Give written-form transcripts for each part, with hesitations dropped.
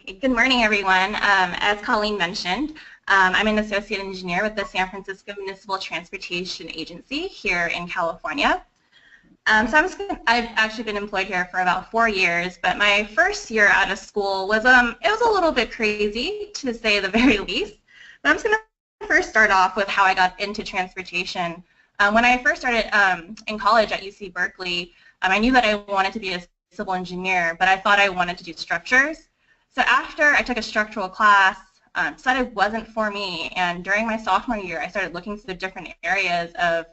Good morning, everyone. As Colleen mentioned, I'm an associate engineer with the San Francisco Municipal Transportation Agency here in California. I've actually been employed here for about 4 years, but my first year out of school was it was a little bit crazy, to say the very least. But I'm just going to first start off with how I got into transportation. When I first started in college at UC Berkeley, I knew that I wanted to be a civil engineer, but I thought I wanted to do structures. So after I took a structural class, decided it wasn't for me, and during my sophomore year, I started looking through the different areas of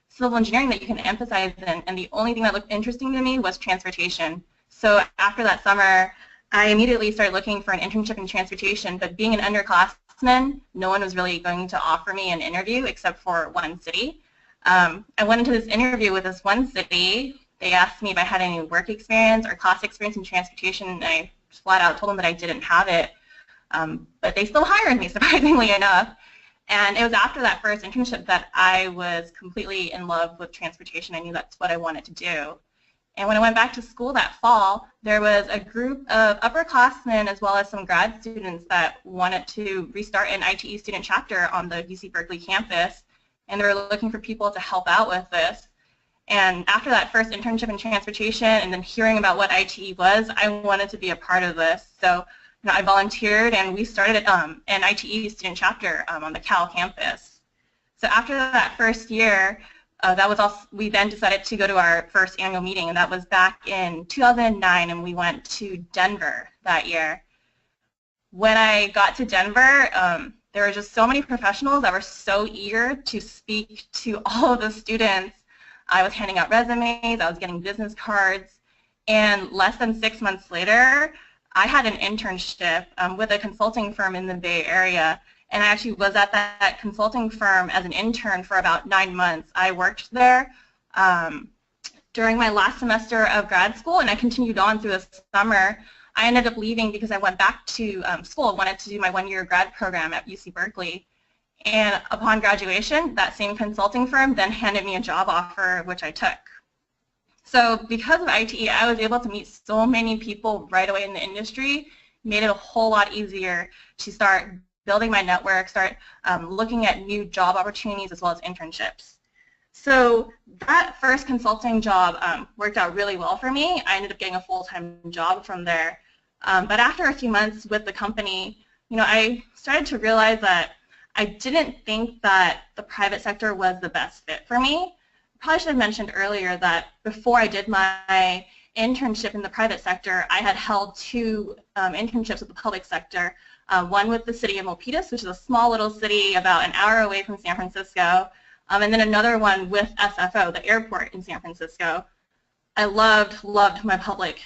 civil engineering that you can emphasize in, and the only thing that looked interesting to me was transportation. So after that summer, I immediately started looking for an internship in transportation, but being an underclassman, no one was really going to offer me an interview except for one city. I went into this interview with this one city. They asked me if I had any work experience or class experience in transportation, and I flat out told them that I didn't have it, but they still hired me, surprisingly enough. And it was after that first internship that I was completely in love with transportation. I knew that's what I wanted to do. And when I went back to school that fall, there was a group of upperclassmen as well as some grad students that wanted to restart an ITE student chapter on the UC Berkeley campus, and they were looking for people to help out with this. And after that first internship in transportation and then hearing about what ITE was, I wanted to be a part of this. So I volunteered, and we started an ITE student chapter on the Cal campus. So after that first year, we then decided to go to our first annual meeting, and that was back in 2009, and we went to Denver that year. When I got to Denver, there were just so many professionals that were so eager to speak to all of the students. I was handing out resumes, I was getting business cards, and less than 6 months later, I had an internship with a consulting firm in the Bay Area, and I actually was at that consulting firm as an intern for about 9 months. I worked there during my last semester of grad school, and I continued on through the summer. I ended up leaving because I went back to school, wanted to do my one-year grad program at UC Berkeley. And upon graduation, that same consulting firm then handed me a job offer, which I took. So because of ITE, I was able to meet so many people right away in the industry, made it a whole lot easier to start building my network, start looking at new job opportunities as well as internships. So that first consulting job worked out really well for me. I ended up getting a full-time job from there. But after a few months with the company, I started to realize that I didn't think that the private sector was the best fit for me. I probably should have mentioned earlier that before I did my internship in the private sector, I had held 2 internships with the public sector, one with the city of Milpitas, which is a small little city about an hour away from San Francisco, and then another one with SFO, the airport in San Francisco. I loved my public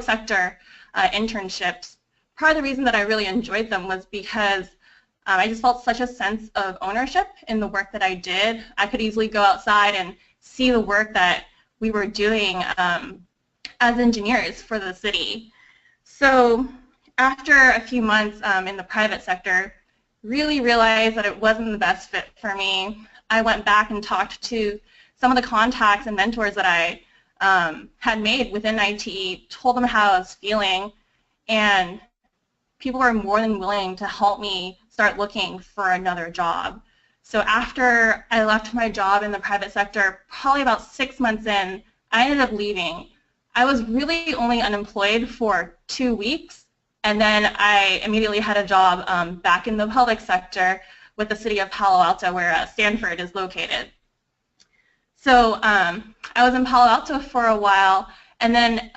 sector internships. Part of the reason that I really enjoyed them was because I just felt such a sense of ownership in the work that I did. I could easily go outside and see the work that we were doing as engineers for the city. So after a few months in the private sector, really realized that it wasn't the best fit for me. I went back and talked to some of the contacts and mentors that I had made within ITE, told them how I was feeling, and people were more than willing to help me start looking for another job. So after I left my job in the private sector, probably about 6 months in, I ended up leaving. I was really only unemployed for 2 weeks, and then I immediately had a job back in the public sector with the city of Palo Alto, where Stanford is located. So I was in Palo Alto for a while, and then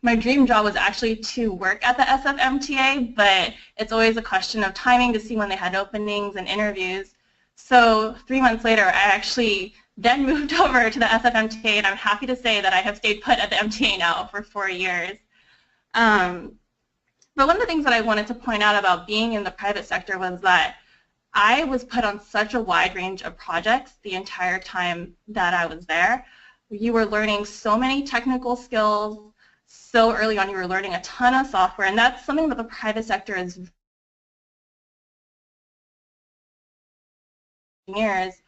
my dream job was actually to work at the SFMTA, but it's always a question of timing to see when they had openings and interviews. So 3 months later, I actually then moved over to the SFMTA, and I'm happy to say that I have stayed put at the MTA now for 4 years. But one of the things that I wanted to point out about being in the private sector was that I was put on such a wide range of projects the entire time that I was there. You were learning so many technical skills so early on. You were learning a ton of software, and that's something that the private sector is years,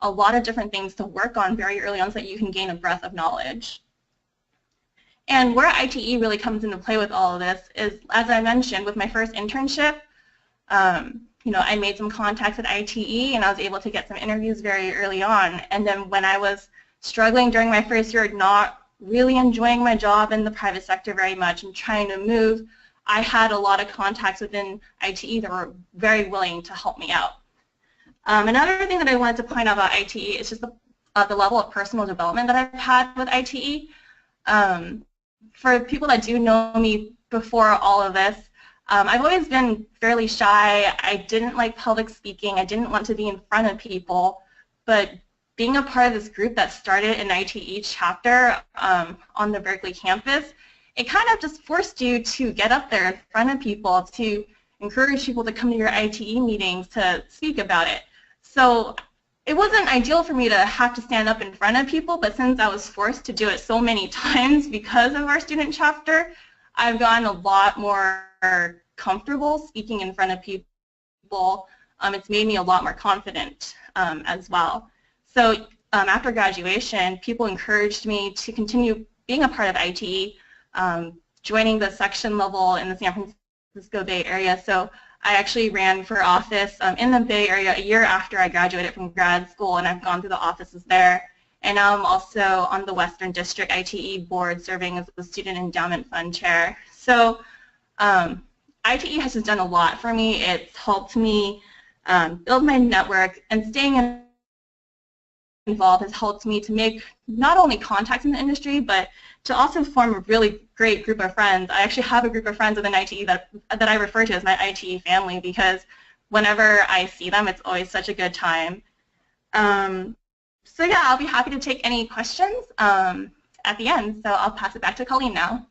a lot of different things to work on very early on so that you can gain a breadth of knowledge. And where ITE really comes into play with all of this is, as I mentioned, with my first internship, I made some contacts at ITE and I was able to get some interviews very early on. And then when I was struggling during my first year, not really enjoying my job in the private sector very much and trying to move, I had a lot of contacts within ITE that were very willing to help me out. Another thing that I wanted to point out about ITE is just the level of personal development that I've had with ITE. For people that do know me before all of this, I've always been fairly shy. I didn't like public speaking. I didn't want to be in front of people. But being a part of this group that started an ITE chapter on the Berkeley campus, it kind of just forced you to get up there in front of people, to encourage people to come to your ITE meetings to speak about it. So it wasn't ideal for me to have to stand up in front of people, but since I was forced to do it so many times because of our student chapter, I've gotten a lot more comfortable speaking in front of people. It's made me a lot more confident as well. So after graduation, people encouraged me to continue being a part of ITE, joining the section level in the San Francisco Bay Area. So I actually ran for office in the Bay Area a year after I graduated from grad school, and I've gone through the offices there. And now I'm also on the Western District ITE board, serving as the Student Endowment Fund Chair. So ITE has just done a lot for me. It's helped me build my network, and staying involved has helped me to make not only contacts in the industry, but to also form a really great group of friends. I actually have a group of friends within ITE that I refer to as my ITE family, because whenever I see them, it's always such a good time. So yeah, I'll be happy to take any questions at the end, so I'll pass it back to Colleen now.